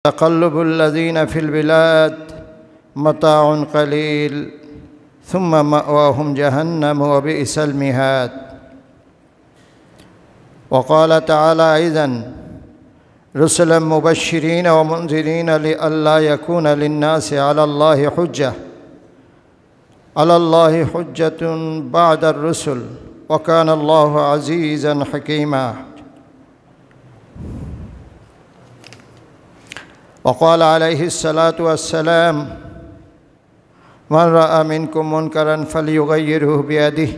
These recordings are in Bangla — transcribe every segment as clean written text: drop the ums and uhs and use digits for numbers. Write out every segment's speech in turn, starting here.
تقلب الذين في البلاد متاع قليل ثم مأواهم جهنم وبئس المهاد. وقال تعالى أيضا رسلا مبشرين ومنذرين لئلا يكون للناس على الله حجة بعد الرسل وكان الله عزيزا حكيما. وقال عليه الصلاة والسلام من رأى منكم منكرا فليغيره بيده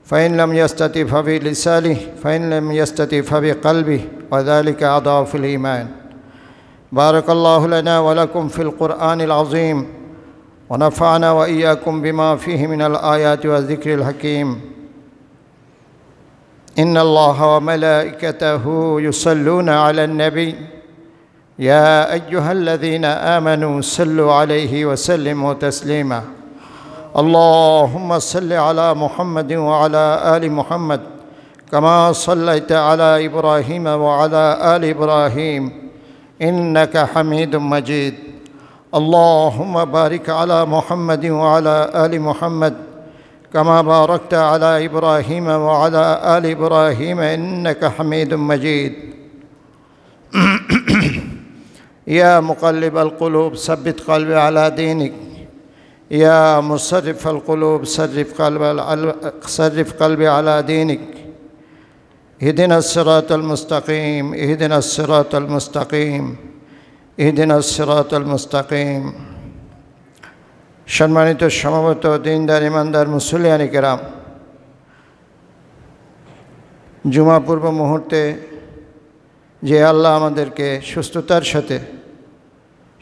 فإن لم يستطع فبلسانه فإن لم يستطع فبقلبه وذلك أضعف الإيمان. بارك الله لنا ولكم في القرآن العظيم ونفعنا وإياكم بما فيه من الآيات والذكر الحكيم. إن الله وملائكته يصلون على النبي يا أيها الذين آمنوا صلوا عليه وسلموا تسليما. اللهم صل على محمد وعلى آل محمد كما صليت على إبراهيم وعلى آل إبراهيم إنك حميد مجيد. اللهم بارك على محمد وعلى آل محمد كما باركت على إبراهيم وعلى آل إبراهيم إنك حميد مجيد. يا مقلب القلوب ثبت قلبي على دينك يا مصرف القلوب صرف قلبي على دينك. اهدنا الصراط المستقيم اهدنا الصراط المستقيم اهدنا الصراط المستقيم. সম্মানিত সমবেত দিনদার ইমানদার মুসলিয়ানি কেরাম, জুমা পূর্ব মুহূর্তে যে আল্লাহ আমাদেরকে সুস্থতার সাথে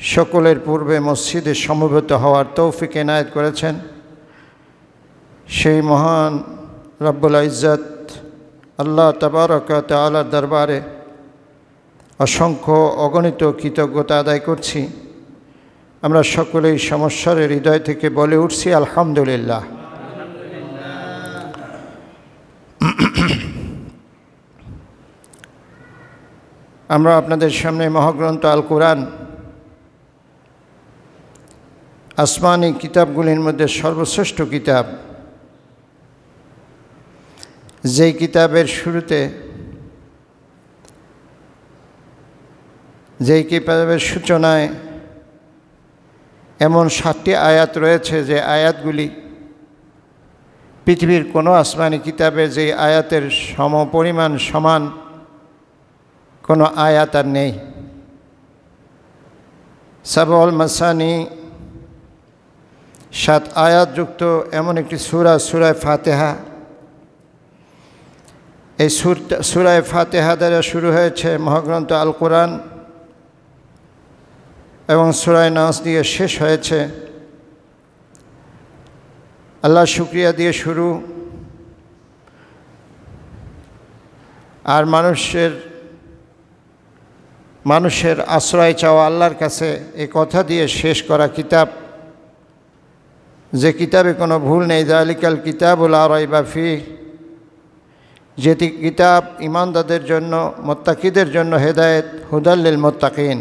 সকলের পূর্বে মসজিদে সমবেত হওয়ার তৌফিক এনায়েত করেছেন, সেই মহান রব্বুল ইজ্জত আল্লাহ তাবারক ওয়া তাআলার দরবারে অসংখ্য অগণিত কৃতজ্ঞতা আদায় করছি। আমরা সকলেই সমস্যার হৃদয় থেকে বলে উঠছি আলহামদুলিল্লাহ। আমরা আপনাদের সামনে মহাগ্রন্থ আল কোরআন আসমানি কিতাবগুলির মধ্যে সর্বশ্রেষ্ঠ কিতাব, যেই কিতাবের শুরুতে যেই কিতাবের সূচনায় এমন 7টি আয়াত রয়েছে যে আয়াতগুলি পৃথিবীর কোনো আসমানি কিতাবে যে আয়াতের সমপরিমাণ সমান কোনো আয়াত আর নেই। সাবউল মাসানি 7 আয়াতযুক্ত এমন একটি সূরা ফাতিহা। এই সূরা ফাতিহা দ্বারা শুরু হয়েছে মহাগ্রন্থ আল কোরআন এবং সূরা নাস দিয়ে শেষ হয়েছে। আল্লাহ শুকরিয়া দিয়ে শুরু, আর মানুষের আশ্রয় চাওয়া আল্লাহর কাছে এই কথা দিয়ে শেষ করা কিতাব, যে কিতাবে কোনো ভুল নেই। যালিকাল কিতাবুল লা রাইবা ফীহ, যেটি কিতাব ঈমানদারদের জন্য, মুত্তাকিদের জন্য হেদায়েত, হুদাল লিল মুত্তাকিন।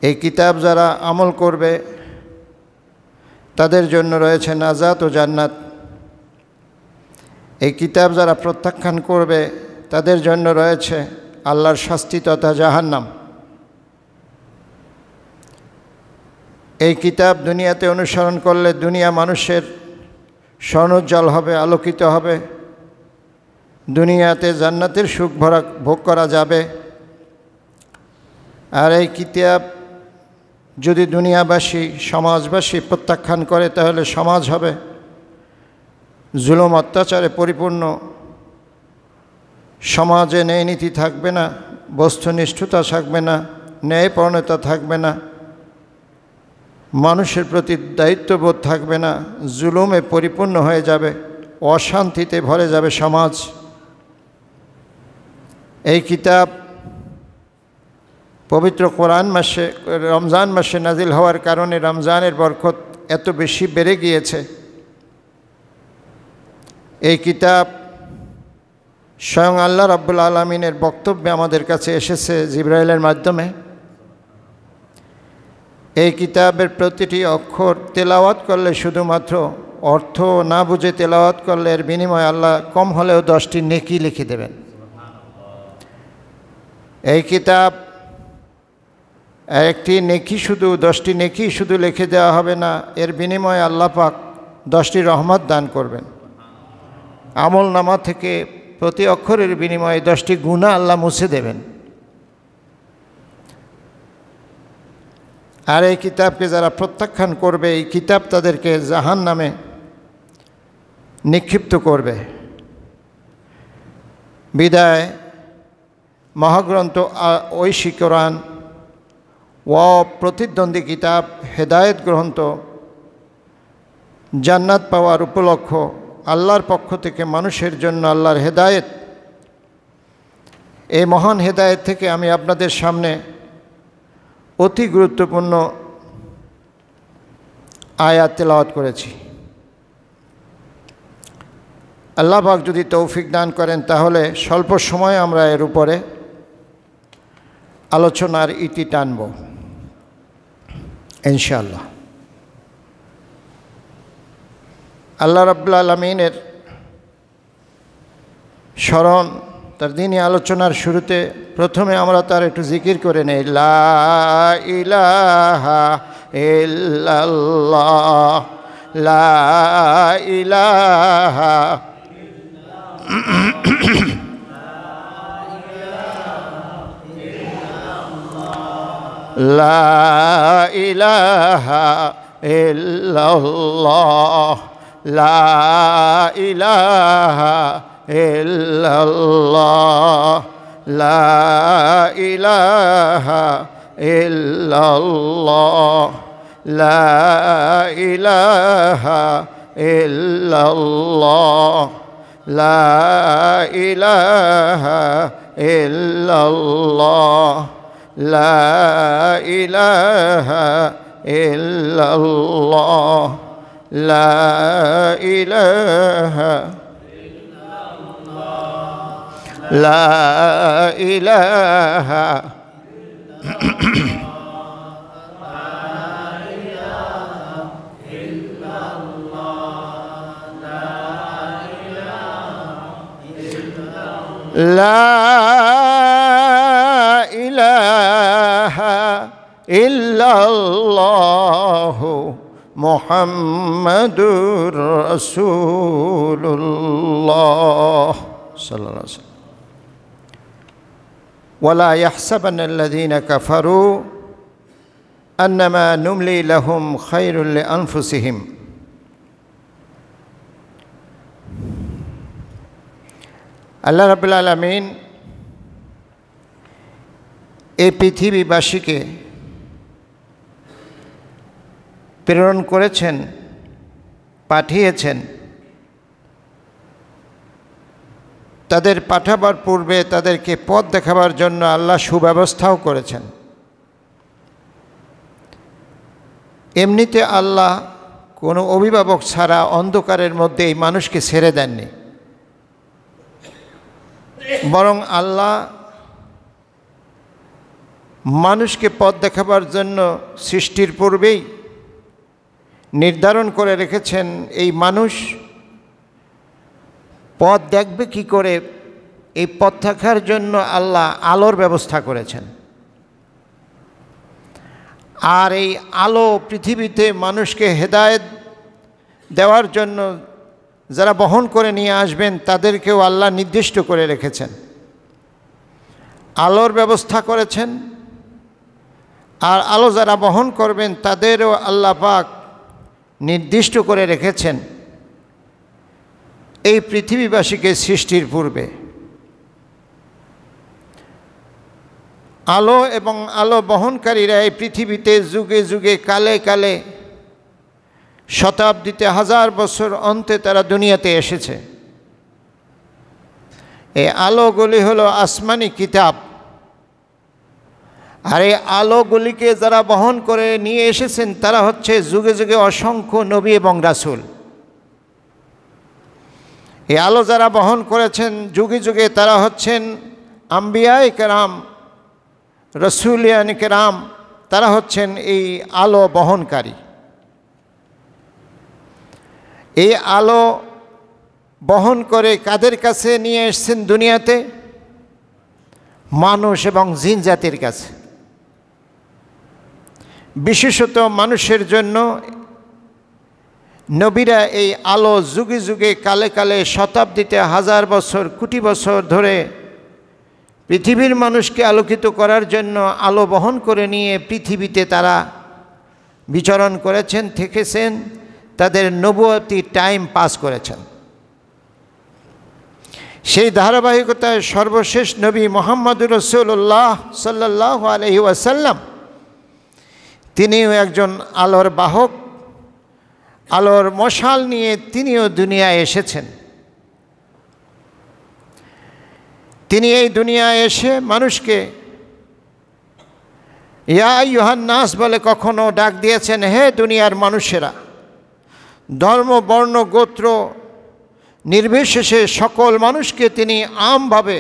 এই কিতাব যারা আমল করবে তাদের জন্য রয়েছে নাজাত ও জান্নাত। এই কিতাব যারা প্রত্যাখ্যান করবে তাদের জন্য রয়েছে আল্লাহর শাস্তি তথা জাহান্নাম। এই কিতাব দুনিয়াতে অনুসরণ করলে দুনিয়া মানুষের স্বর্ণোজ্জ্বল হবে, আলোকিত হবে। দুনিয়াতে জান্নাতের সুখ ভোগ করা যাবে। আর এই কিতাব যদি দুনিয়াবাসী, সমাজবাসী প্রত্যাখ্যান করে তাহলে সমাজ হবে জুলুম অত্যাচারে পরিপূর্ণ। সমাজে ন্যায় নীতি থাকবে না, বস্তুনিষ্ঠতা থাকবে না, ন্যায়পরায়ণতা থাকবে না, মানুষের প্রতি দায়িত্ববোধ থাকবে না, জুলুমে পরিপূর্ণ হয়ে যাবে, অশান্তিতে ভরে যাবে সমাজ। এই কিতাব পবিত্র কোরআন মাসে, রমজান মাসে নাজিল হওয়ার কারণে রমজানের বরকত এত বেশি বেড়ে গিয়েছে। এই কিতাব স্বয়ং আল্লাহ রাব্বুল আলামিনের বক্তব্যে আমাদের কাছে এসেছে জিবরাইলের মাধ্যমে। এই কিতাবের প্রতিটি অক্ষর তেলাওয়াত করলে, শুধুমাত্র অর্থ না বুঝে তেলাওয়াত করলে এর বিনিময়ে আল্লাহ কম হলেও 10টি নেকি লিখে দেবেন। এই কিতাব একটি নেকি শুধু 10টি নেকি শুধু লিখে দেওয়া হবে না, এর বিনিময়ে আল্লাহ পাক 10টি রহমত দান করবেন। আমল নামা থেকে প্রতি অক্ষরের বিনিময়ে 10টি গুনাহ আল্লাহ মুছে দেবেন। আর এই কিতাবকে যারা প্রত্যাখ্যান করবে, এই কিতাব তাদেরকে জাহান্নামে নিক্ষিপ্ত করবে। বিদায় মহাগ্রন্থ ঐশী কোরআন ও প্রতিদ্বন্দ্বী কিতাব হেদায়েত গ্রন্থ জান্নাত পাওয়ার উপলক্ষ আল্লাহর পক্ষ থেকে মানুষের জন্য আল্লাহর হেদায়েত, এই মহান হেদায়েত থেকে আমি আপনাদের সামনে অতি গুরুত্বপূর্ণ আয়াত তেলাওয়াত করেছি। আল্লাহ পাক যদি তৌফিক দান করেন তাহলে স্বল্প সময়ে আমরা এর উপরে আলোচনার ইতি টানব ইনশাআল্লাহ। আল্লাহ রাব্বুল আলামিনের স্মরণ, তার দ্বীনি আলোচনার শুরুতে প্রথমে আমরা তার একটু জিকির করে নেই। লা ইলাহা ইল্লাল্লাহ, লা ইলাহা লা ইলাহা ইল্লাল্লাহ, লা ইলাহা ইল্লাল্লাহ, লা ইলাহা ইল্লাল্লাহ, লা ইলাহা ইল্লাল্লাহ, লা ইলাহা ইল্লাল্লাহ, লা ইলাহা ইল্লাল্লাহ, লা ইলাহা লা ইলাহা লা ইলাহা ইল্লাল্লাহু মুহাম্মাদুর রাসূলুল্লাহ সাল্লাল্লাহু আলাইহি ওয়াসাল্লাম। ওয়ালা ইয়াহসাবান্নাল্লাযীনা কাফারু আন্নামা নুমলি লাহুম খায়রুল লিআনফুসিহিম। আল্লাহ রাব্বুল আলামিন এই পৃথিবীবাসীকে প্রেরণ করেছেন, পাঠিয়েছেন। তাদের পাঠাবার পূর্বে তাদেরকে পথ দেখাবার জন্য আল্লাহ সুব্যবস্থাও করেছেন। এমনিতে আল্লাহ কোনো অভিভাবক ছাড়া অন্ধকারের মধ্যে এই মানুষকে ছেড়ে দেননি, বরং আল্লাহ মানুষকে পথ দেখাবার জন্য সৃষ্টির পূর্বেই নির্ধারণ করে রেখেছেন এই মানুষ পথ দেখবে কি করে। এই পথ দেখার জন্য আল্লাহ আলোর ব্যবস্থা করেছেন। আর এই আলো পৃথিবীতে মানুষকে হেদায়েত দেওয়ার জন্য যারা বহন করে নিয়ে আসবেন তাদেরকেও আল্লাহ নির্দিষ্ট করে রেখেছেন, আলোর ব্যবস্থা করেছেন। আর আলো যারা বহন করবেন তাদেরও আল্লাহ পাক নির্দিষ্ট করে রেখেছেন এই পৃথিবীবাসীকে সৃষ্টির পূর্বে। আলো এবং আলো বহনকারীরা এই পৃথিবীতে যুগে যুগে কালে কালে শতাব্দীতে হাজার বছর অন্তে তারা দুনিয়াতে এসেছে। এই আলোগুলি হলো আসমানি কিতাব। আর এই আলোগুলিকে যারা বহন করে নিয়ে এসেছেন তারা হচ্ছে যুগে যুগে অসংখ্য নবী এবং রাসূল। এই আলো যারা বহন করেছেন যুগে যুগে তারা হচ্ছেন আম্বিয়ায়ে কেরাম, রসুলিয়ান কেরাম, তারা হচ্ছেন এই আলো বহনকারী। এই আলো বহন করে কাদের কাছে নিয়ে এসেছেন দুনিয়াতে? মানুষ এবং জিন জাতির কাছে। বিশেষত মানুষের জন্য নবীরা এই আলো যুগে যুগে কালে কালে শতাব্দীতে হাজার বছর কোটি বছর ধরে পৃথিবীর মানুষকে আলোকিত করার জন্য আলো বহন করে নিয়ে পৃথিবীতে তারা বিচরণ করেছেন, থেকেছেন, তাদের নবুয়তি টাইম পাস করেছেন। সেই ধারাবাহিকতায় সর্বশেষ নবী মুহাম্মদুর রাসূলুল্লাহ সাল্লাল্লাহু আলাইহি ওয়াসাল্লাম তিনিও একজন আলোর বাহক, আলোর মশাল নিয়ে তিনিও দুনিয়ায় এসেছেন। তিনি এই দুনিয়ায় এসে মানুষকে ইয়া আইয়ুহান নাস বলে কখনো ডাক দিয়েছেন, হে দুনিয়ার মানুষেরা। ধর্ম, বর্ণ, গোত্র নির্বিশেষে সকল মানুষকে তিনি আমভাবে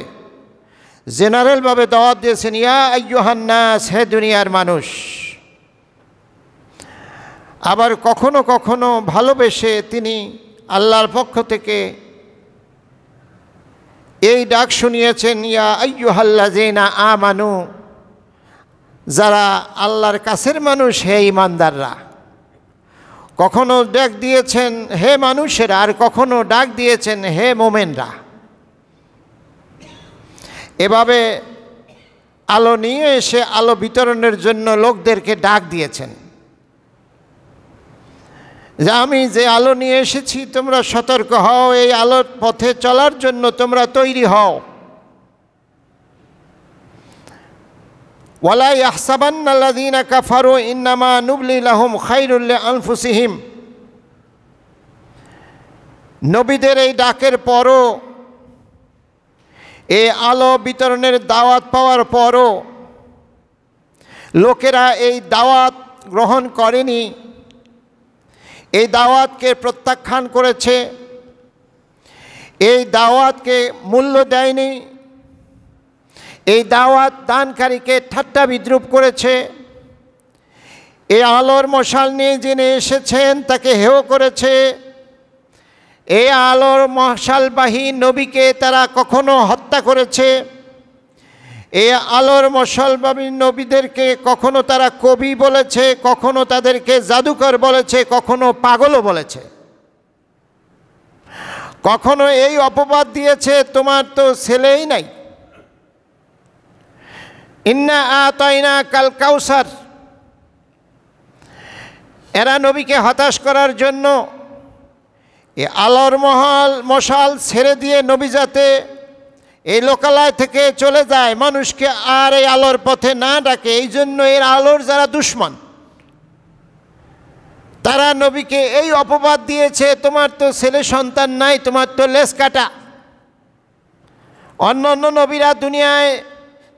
জেনারেলভাবে দাওয়াত দিয়েছেন, ইয়া আইয়ুহান নাস, হে দুনিয়ার মানুষ। আবার কখনো কখনো ভালোবেসে তিনি আল্লাহর পক্ষ থেকে এই ডাক শুনিয়েছেন, ইয়া আইয়ুহাল্লাযীনা আমানু, যারা আল্লাহর কাছের মানুষ, হে ঈমানদাররা। কখনো ডাক দিয়েছেন হে মানুষেরা, আর কখনো ডাক দিয়েছেন হে মোমেনরা। এভাবে আলো নিয়ে এসে আলো বিতরণের জন্য লোকদেরকে ডাক দিয়েছেন যে আমি যে আলো নিয়ে এসেছি তোমরা সতর্ক হও, এই আলোর পথে চলার জন্য তোমরা তৈরি হও। ওয়ালা ইয়াহসাবান্নাল্লাযীনা কাফারু ইন্নামা নুবলি লাহুম খায়রুল লিআনফুসিহিম। নবীদের এই ডাকের পরও, এই আলো বিতরণের দাওয়াত পাওয়ার পরও লোকেরা এই দাওয়াত গ্রহণ করেনি, এই দাওয়াতকে প্রত্যাখ্যান করেছে, এই দাওয়াতকে মূল্য দেয়নি, এই দাওয়াত দানকারীকে ঠাট্টা বিদ্রুপ করেছে, এই আলোর মশাল নিয়ে যিনি এসেছেন তাকে হেয় করেছে, এই আলোর মশালবাহী নবীকে তারা কখনো হত্যা করেছে, এই আলোর মশালবাহী নবীদেরকে কখনো তারা কবি বলেছে, কখনো তাদেরকে জাদুকর বলেছে, কখনো পাগলও বলেছে, কখনো এই অপবাদ দিয়েছে তোমার তো ছেলেই নাই, ইন্না আতাইনা কাল কাউসার। এরা নবীকে হতাশ করার জন্য এই আলোর মশাল ছেড়ে দিয়ে নবী যাতে এই লোকালয় থেকে চলে যায়, মানুষকে আর এই আলোর পথে না ডাকে, এই জন্য এর আলোর যারা দুশমন তারা নবীকে এই অপবাদ দিয়েছে, তোমার তো ছেলে সন্তান নাই, তোমার তো লেজ কাটা। অন্য অন্য নবীরা দুনিয়ায়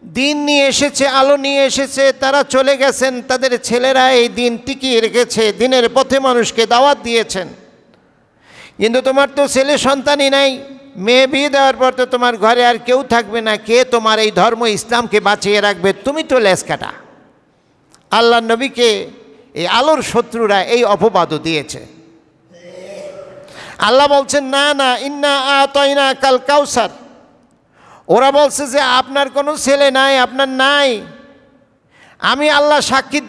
দিন নিয়ে এসেছে, আলো নিয়ে এসেছে, তারা চলে গেছেন, তাদের ছেলেরা এই দিন টিকিয়ে রেখেছে, দিনের পথে মানুষকে দাওয়াত দিয়েছেন। কিন্তু তোমার তো ছেলে সন্তানই নাই, মেয়ে বিয়ে দেওয়ার পর তো তোমার ঘরে আর কেউ থাকবে না, কে তোমার এই ধর্ম ইসলামকে বাঁচিয়ে রাখবে, তুমি তো লেজ কাটা। আল্লাহ নবীকে এই আলোর শত্রুরা এই অপবাদও দিয়েছে। আল্লাহ বলছেন না না, ইন্না আতাইনা কাল কাউসার। ওরা বলছে যে আপনার কোনো ছেলে নাই, আপনার নাই। আমি আল্লাহ সাক্ষী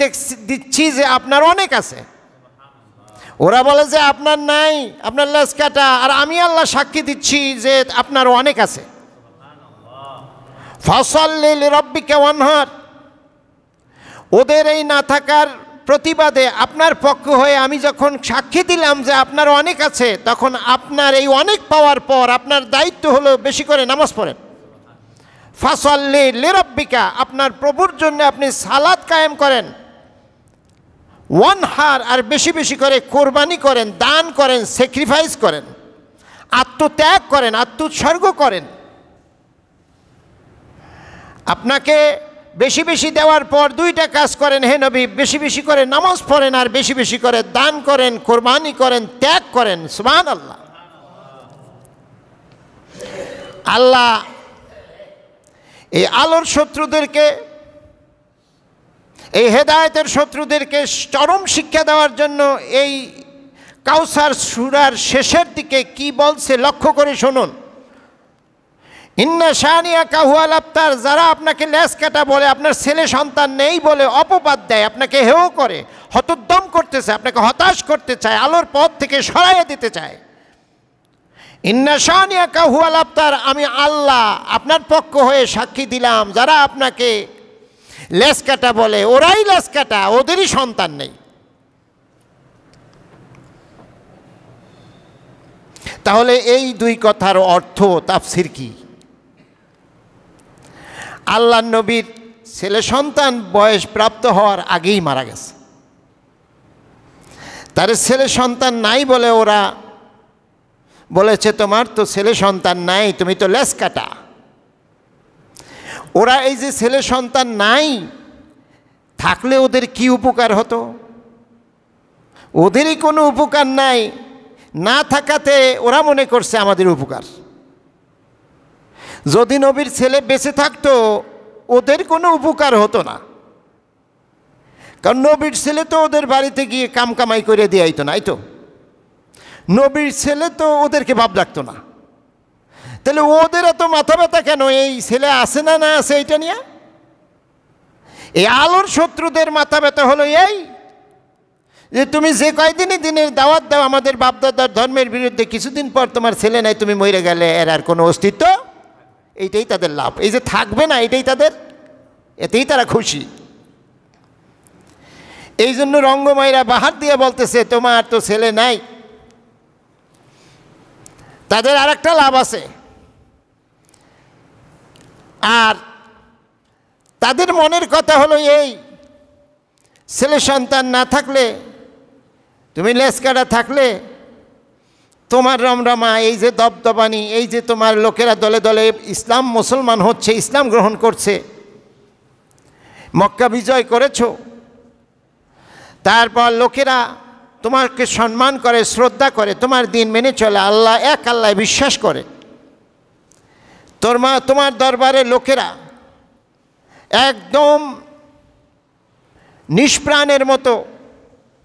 দিচ্ছি যে আপনার অনেক আছে। ওরা বলে যে আপনার নাই, আপনার লেজ কাটা, আর আমি আল্লাহ সাক্ষী দিচ্ছি যে আপনার অনেক আছে। ফাসাল্লি লিরাব্বিকা ওয়ানহার। ওদের এই না থাকার প্রতিবাদে আপনার পক্ষ হয়ে আমি যখন সাক্ষী দিলাম যে আপনার অনেক আছে, তখন আপনার এই অনেক পাওয়ার পর আপনার দায়িত্ব হলো বেশি করে নামাজ পড়েন। ফাসাল্লি লিরাব্বিকা, আপনার প্রভুর জন্য আপনি সালাত কায়েম করেন। ওয়ানহার, আর বেশি বেশি করে কোরবানি করেন, দান করেন, স্যাক্রিফাইস করেন, আত্মত্যাগ করেন, আত্মোৎসর্গ করেন। আপনাকে বেশি বেশি দেওয়ার পর দুইটা কাজ করেন হে নবী, বেশি বেশি করে নামাজ পড়েন, আর বেশি বেশি করে দান করেন, কোরবানি করেন, ত্যাগ করেন। সুবহানাল্লাহ। আল্লাহ এই আলোর শত্রুদেরকে, এই হেদায়েতের শত্রুদেরকে চরম শিক্ষা দেওয়ার জন্য এই কাউসার সূরার শেষের দিকে কি বলছে লক্ষ্য করে শুনুন। ইন্না শানিয়াকা হুয়াল আবতার, যারা আপনাকে লেজ কাটা বলে, আপনার ছেলে সন্তান নেই বলে অপবাদ দেয়, আপনাকে হেয় করে, হতোদ্যম করতেছে, আপনাকে হতাশ করতে চায়, আলোর পথ থেকে সরাইয়ে দিতে চায়। ইন্না শানিয়াকা হুয়াল আবতার, আমি আল্লাহ আপনার পক্ষ হয়ে সাক্ষী দিলাম, যারা আপনাকে লেজ কাটা বলে ওরাই লেজ কাটা, ওদেরই সন্তান নেই। তাহলে এই দুই কথার অর্থ তাফসির কি? আল্লাহর নবীর ছেলে সন্তান বয়স প্রাপ্ত হওয়ার আগেই মারা গেছে। তার ছেলে সন্তান নাই বলে ওরা বলেছে তোমার তো ছেলে সন্তান নাই, তুমি তো লেজ কাটা। ওরা এই যে ছেলে সন্তান নাই থাকলে ওদের কি উপকার হতো? ওদেরই কোনো উপকার নাই, না থাকাতে ওরা মনে করছে আমাদের উপকার। যদি নবীর ছেলে বেঁচে থাকতো ওদের কোনো উপকার হতো না, কারণ নবীর ছেলে তো ওদের বাড়িতে গিয়ে কাম কামাই করে দিয়ে আইতো না, আইতো নবীর ছেলে তো ওদেরকে ভাব লাগতো না। তাহলে ওদের এত মাথা ব্যথা কেন এই ছেলে আছে না না আছে এইটা নিয়ে? এই আলোর শত্রুদের মাথা ব্যথা হলো এই যে তুমি যে কয়দিনই দিনের দাওয়াত দাও আমাদের বাপদাদার ধর্মের বিরুদ্ধে, কিছুদিন পর তোমার ছেলে নাই, তুমি মরে গেলে এর আর কোনো অস্তিত্ব, এইটাই তাদের লাভ। এই যে থাকবে না এটাই তাদের, এতেই তারা খুশি। এই জন্য রঙ্গমাইরা বাহার দিয়ে বলতেছে তোমার তো ছেলে নাই। তাদের আর একটা লাভ আছে, আর তাদের মনের কথা হলো এই ছেলে সন্তান না থাকলে, তুমি লেজকাটা থাকলে তোমার রমরমা, এই যে দবদবানি, এই যে তোমার লোকেরা দলে দলে ইসলাম মুসলমান হচ্ছে, ইসলাম গ্রহণ করছে, মক্কা বিজয় করেছো, তারপর লোকেরা তোমাকে সম্মান করে, শ্রদ্ধা করে, তোমার দিন মেনে চলে, আল্লাহ এক আল্লাহ বিশ্বাস করে, তোমার দরবারে লোকেরা একদম নিষ্প্রাণের মতো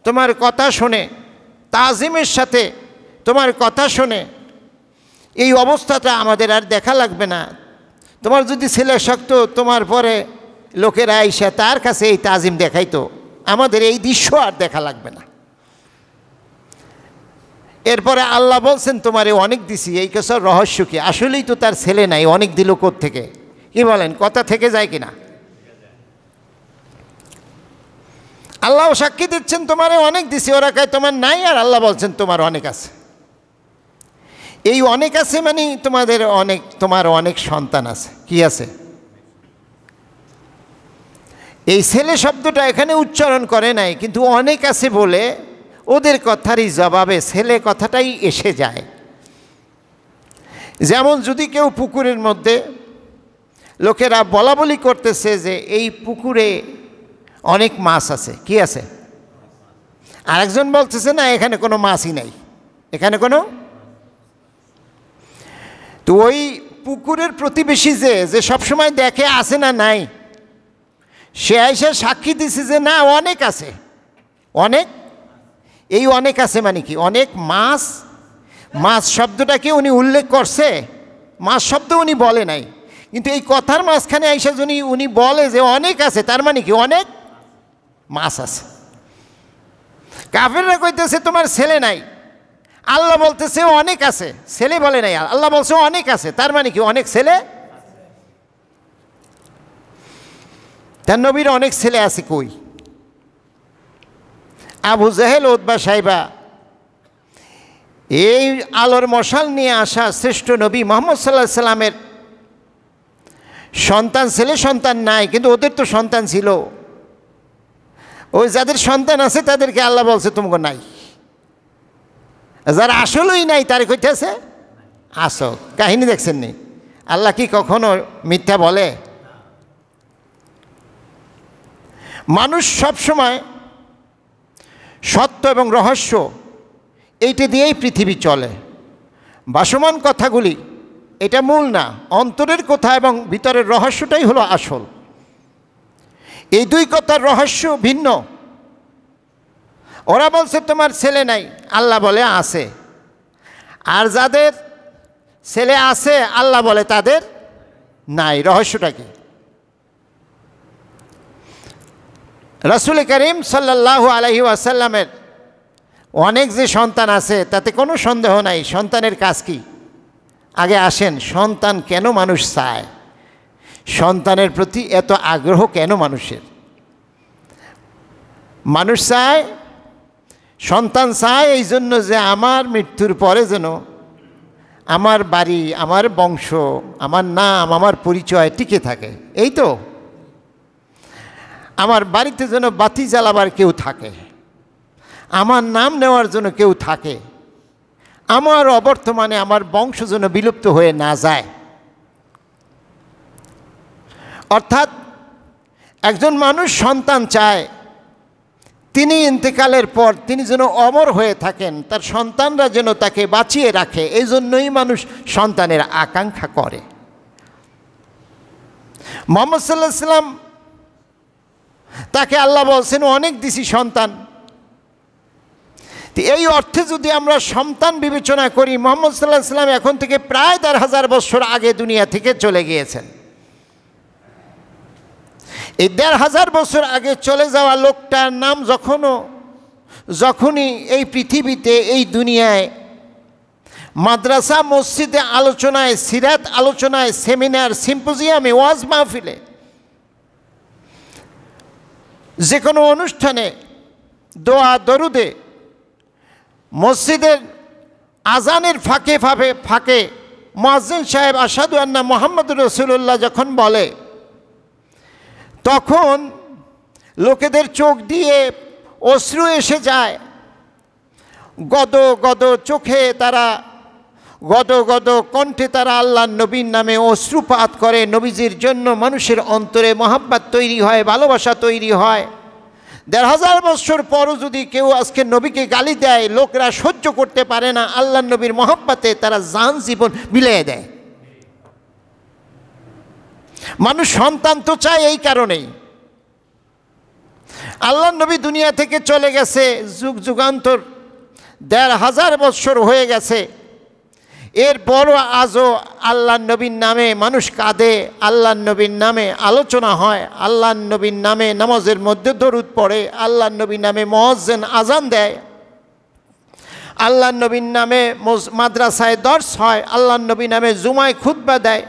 তোমার কথা শোনে, তাজিমের সাথে তোমার কথা শোনে। এই অবস্থাটা আমাদের আর দেখা লাগবে না। তোমার যদি ছেলে শক্ত, তোমার পরে লোকেরা আইসা তার কাছে এই তাজিম দেখাইতো, আমাদের এই দৃশ্য আর দেখা লাগবে না। এরপরে আল্লাহ বলছেন তোমারে অনেক দিছি, এই কেসর রহস্য কি? আসলেই তো তার ছেলে নাই, অনেক দিল কোত্থেকে? কি বলেন, কথা থেকে যায় কিনা? আল্লাহ সাক্ষী দিচ্ছেন তোমারে অনেক দিছি, ওরা কয় তোমার নাই, আর আল্লাহ বলছেন তোমার অনেক আছে। এই অনেক আছে মানে তোমার অনেক সন্তান আছে। কি আছে? এই ছেলে শব্দটা এখানে উচ্চারণ করে নাই, কিন্তু অনেক আছে বলে ওদের কথারই জবাবে ছেলে কথাটাই এসে যায়। যেমন যদি কেউ পুকুরের মধ্যে লোকেরা বলা বলি করতেছে যে এই পুকুরে অনেক মাছ আছে, কি আছে? আরেকজন বলতেছে না এখানে কোনো মাছই নাই, এখানে কোনো। তো ওই পুকুরের প্রতিবেশী যে সবসময় দেখে আছে না নাই, সে আইসা সাক্ষী দিছে যে না অনেক আছে, অনেক। এই অনেক আছে মানে কি? অনেক মাছ। মাছ শব্দটাকে উনি উল্লেখ করছে, মাছ শব্দ উনি বলে নাই, কিন্তু এই কথার মাঝখানে আইসা যদি উনি বলে যে অনেক আছে, তার মানে কি? অনেক মাছ আছে। কাফেররা কইতেছে তোমার ছেলে নাই, আল্লাহ বলতেছে অনেক আছে, ছেলে বলে নাই, আল্লাহ বলছে অনেক আছে, তার মানে কি? অনেক ছেলে। তার নবীর অনেক ছেলে আছে কই? আবু জাহেল, উতবা, সাইবা, এই আলোর মশাল নিয়ে আসা শ্রেষ্ঠ নবী মুহাম্মদ সাল্লাল্লাহু আলাইহি সাল্লামের সন্তান, ছেলে সন্তান নাই, কিন্তু ওদের তো সন্তান ছিল। ওই যাদের সন্তান আছে তাদেরকে আল্লাহ বলছে তোমাকে নাই, যারা আসলেই নাই তার কইতেছে আসো। কাহিনী দেখছেন নি? আল্লাহ কি কখনো মিথ্যা বলে? মানুষ সবসময় সত্য এবং রহস্য এইটা দিয়েই পৃথিবী চলে। ভাসমান কথাগুলি এটা মূল না, অন্তরের কথা এবং ভিতরের রহস্যটাই হলো আসল। এই দুই কথার রহস্য ভিন্ন। ওরা বলছে তোমার ছেলে নাই, আল্লাহ বলে আছে। আর যাদের ছেলে আছে আল্লাহ বলে তাদের নাই। রহস্যটা কি? রাসূল করিম সাল্লাল্লাহু আলাইহি ওয়াসাল্লামের অনেক যে সন্তান আছে তাতে কোনো সন্দেহ নাই। সন্তানের কাজ কি? আগে আসেন, সন্তান কেন মানুষ চায়? সন্তানের প্রতি এত আগ্রহ কেন মানুষের? মানুষ চায়, সন্তান চায় এই জন্য যে আমার মৃত্যুর পরে যেন আমার বাড়ি, আমার বংশ, আমার নাম, আমার পরিচয় টিকে থাকে। এই তো, আমার বাড়িতে যেন বাতি জ্বালাবার কেউ থাকে, আমার নাম নেওয়ার জন্য কেউ থাকে, আমার অবর্তমানে আমার বংশ যেন বিলুপ্ত হয়ে না যায়। অর্থাৎ একজন মানুষ সন্তান চায় তিনি ইন্তেকালের পর তিনি যেন অমর হয়ে থাকেন, তার সন্তানরা যেন তাকে বাঁচিয়ে রাখে। এই জন্যই মানুষ সন্তানের আকাঙ্ক্ষা করে। মুহাম্মদ সাল্লাল্লাহু আলাইহি ওয়াসাল্লাম তাকে আল্লাহ বলছেন অনেক দিছি সন্তান। এই অর্থে যদি আমরা সন্তান বিবেচনা করি, মুহাম্মদ সাল্লাল্লাহু আলাইহি ওয়াসাল্লাম এখন থেকে প্রায় ১,৫০০ বছর আগে দুনিয়া থেকে চলে গিয়েছেন। এই ১,৫০০ বছর আগে চলে যাওয়া লোকটার নাম যখনই এই পৃথিবীতে, এই দুনিয়ায় মাদ্রাসা মসজিদে আলোচনায়, সিরাত আলোচনায়, সেমিনার, সিম্পোজিয়ামে, ওয়াজ মাহফিলে, যে কোনো অনুষ্ঠানে, দোয়া দরুদে, মসজিদের আজানের ফাঁকে মুয়াজ্জিন সাহেব আশহাদু আন্না মুহাম্মাদুর রাসূলুল্লাহ যখন বলে, তখন লোকেদের চোখ দিয়ে অশ্রু এসে যায়। গদ গদ চোখে তারা, গদ গদ কণ্ঠে তারা আল্লাহর নবীর নামে অশ্রুপাত করে। নবীজির জন্য মানুষের অন্তরে মহাব্বত তৈরি হয়, ভালোবাসা তৈরি হয়। ১,৫০০ বছর পরও যদি কেউ আজকে নবীকে গালি দেয়, লোকরা সহ্য করতে পারে না। আল্লাহর নবীর মহাব্বতে তারা জান জীবন বিলিয়ে দেয়। মানুষ সন্তান তো চায় এই কারণেই। আল্লাহর নবী দুনিয়া থেকে চলে গেছে, যুগ যুগান্তর ১,৫০০ বছর হয়ে গেছে। এরপরও আজও আল্লাহর নবীর নামে মানুষ কাঁদে, আল্লাহর নবীর নামে আলোচনা হয়, আল্লাহর নবীর নামে নামাজের মধ্যে দরুদ পড়ে, আল্লাহর নবীর নামে মুয়াজ্জিন আজান দেয়, আল্লাহর নবীর নামে মাদ্রাসায় দর্স হয়, আল্লাহর নবীর নামে জুমায় খুতবা দেয়,